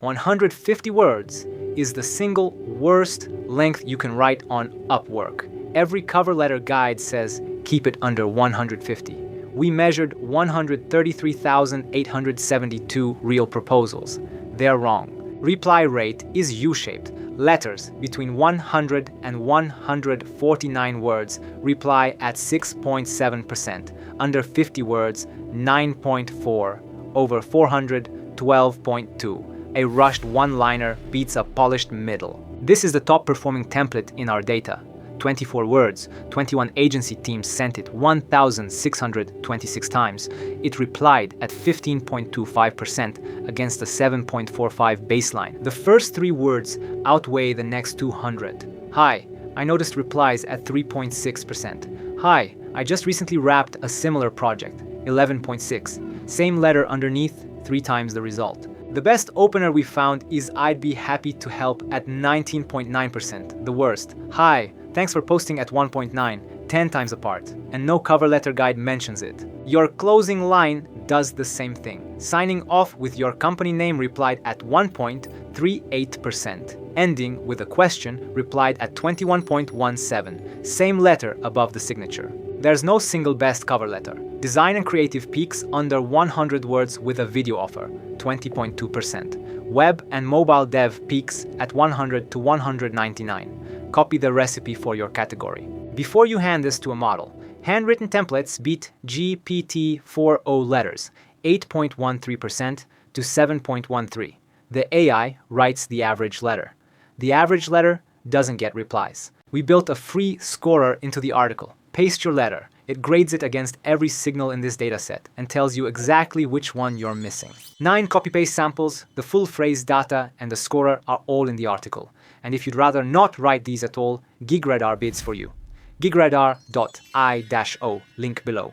150 words is the single worst length you can write on Upwork. Every cover letter guide says keep it under 150. We measured 133,872 real proposals. They're wrong. Reply rate is U-shaped. Letters between 100 and 149 words reply at 6.7%. Under 50 words, 9.4. Over 400, 12.2. A rushed one-liner beats a polished middle. This is the top-performing template in our data. 24 words, 21 agency teams sent it 1,626 times. It replied at 15.25% against a 7.45 baseline. The first 3 words outweigh the next 200. Hi, I noticed replies at 3.6%. Hi, I just recently wrapped a similar project, 11.6. Same letter underneath, 3 times the result. The best opener we found is I'd be happy to help at 19.9%. The worst. Hi, thanks for posting at 1.9, 10 times apart. And no cover letter guide mentions it. Your closing line does the same thing. Signing off with your company name replied at 1.38%. Ending with a question replied at 21.17. Same letter above the signature. There's no single best cover letter. Design and creative peaks under 100 words with a video offer, 20.2%. Web and mobile dev peaks at 100 to 199. Copy the recipe for your category. Before you hand this to a model, handwritten templates beat GPT-4o letters, 8.13% to 7.13. The AI writes the average letter. The average letter doesn't get replies. We built a free scorer into the article. Paste your letter. It grades it against every signal in this dataset and tells you exactly which one you're missing. 9 copy-paste samples, the full phrase data, and the scorer are all in the article. And if you'd rather not write these at all, GigRadar bids for you. GigRadar.i-o, link below.